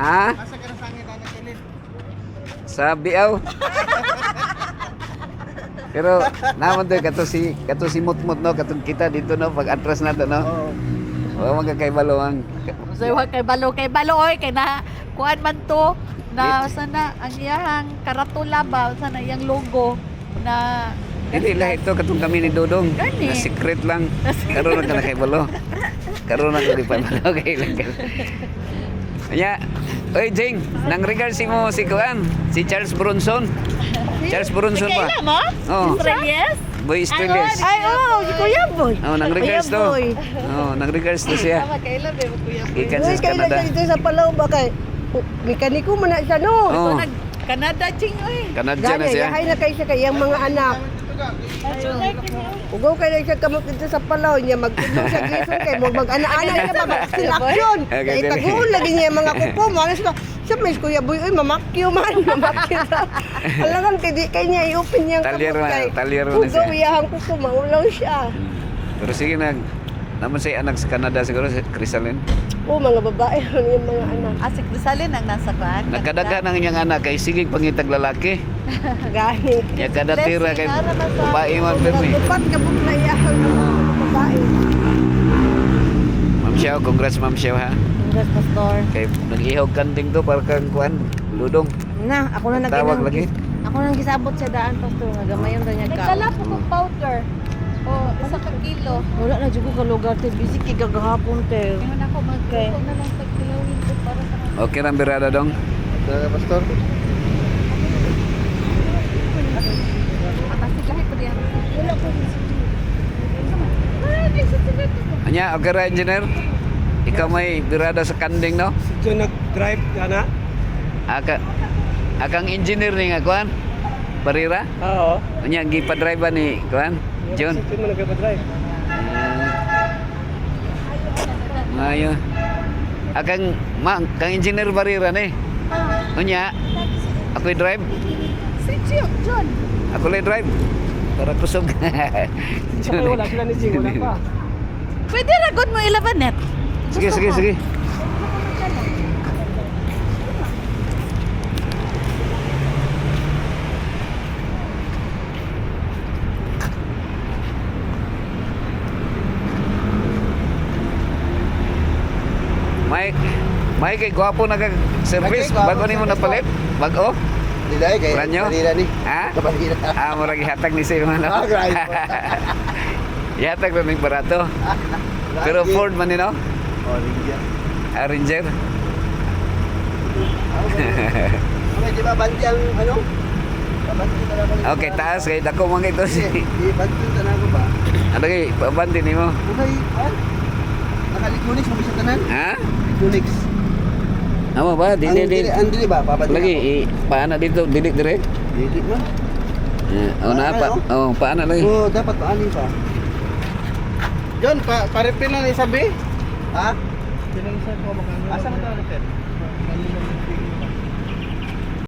Ha? Asa ka na sangit na nagkilit? Sa Biaw. Pero naman to kato si Mutmut no katong kita dito no pag atras nato no. Oo. Wa magkakaibalo ang So kay balo oy kay na kuan man to na sana ang iyang karatula ba sana iyang logo na dili lah ito katong kami ni Dodong. Gani. Na secret lang. Karon na nakaibalo. Karon na ko di pa malo kay lang. Nya, oy Jing, nang regard si mo si Kuan, si Charles Bronson. Charles Bronson ba? Kailan mo? Oh. Yes. Boy Australians. Ay, si Kuya Boy. Oh, nang regards to. Boy. Oh, nang regards to siya. Tama, kailan ba Kuya Boy? Ikan Uy, sa kailan Canada. siya dito sa Palaw ba kay? Mekaniko man na siya no. Oh, Canada ching oy. Canadian na Gani, siya. yahay na kayo siya kay iyang mga anak. Ugaw kayo na siya kamot dito sa Palaw niya magtulog siya gisong kay mag-ana-ana niya ba mag-selection. Okay, Kay dali. taguon lagi niya yung mga kuko mo. Ano sila? Siya may Kuya Boy, uy mamakyo man, mamakyo sa. Alangan kay di kay niya i-open niyang Talyer kamot na, kay. talyer na siya. Ugaw iyahang kuko maulaw siya. Pero sige na. Naman say anak sa Canada siguro si Crisalin. Oh, mga babae yung mga anak. Asik Salin ang nasa kuan. Nagkadaga ng iyang anak kay sige pangitag lalaki. Gani. Ya kada tira kay babae man pirmi. Tupat ka buk na iyahang mga babae. Ma'am Xiao, congrats Ma'am Xiao ha. Congrats Pastor. Kay nag-ihog kanding to para kang kuan ludong. Na, ako na Tawag lagi. Ako nang gisabot sa daan pastor nga gamayon ra niya ka. Nagdala po kong powder. O, isa ka kilo. Wala na jud ko ka lugar te busy kay gagahapon te. Ngayon ako magkuko na lang pagkilawin ko para sa Okay ra birada dong. Pastor. Kasi kahit pa diyan. Wala ko. Anya, okay ra engineer. Ikaw may birada sa kanding no? Si John nag-drive kana? Akang engineer ni nga kuan. Barira. Oo. Anya gipa-drive ni kuan. John. Si John mo nagpa-drive. Ngayon. Kang engineer Barira ni. Unya. Ako drive. Si John. Ako lay drive. Para kusog. John. Wala sila ni Jing, wala pa. Pwede ragot mo 11 net. Sige. May kay gwapo nag-service Okay, gwapo bago nimo service napalit. Bago? Dilay kay Ranyo? Barira ni. Ha? Barira. Mura gihatag ni siya man. Ah, grabe. Ihatag na ning barato. Pero Ford man ni no? Oh, Ranger. Ranger. Okay, di ba banti ang ano? Banti talaga. Okay, taas kay dako man ito. Di banti talaga ba? Ano kay pabanti nimo? Okay, Naka-Ligunix mo bisa tanan? Ha? Ligunix. Amo ba? Dili. Andili ba? Pabanti Lagi paana dito dilik dire. Dili man. Oh na pa. Oh, paana lagi. Oh, dapat paani pa. John, parepin na ni sabi? Ha? Pinalisan ko makanya. Asa mo ta repair?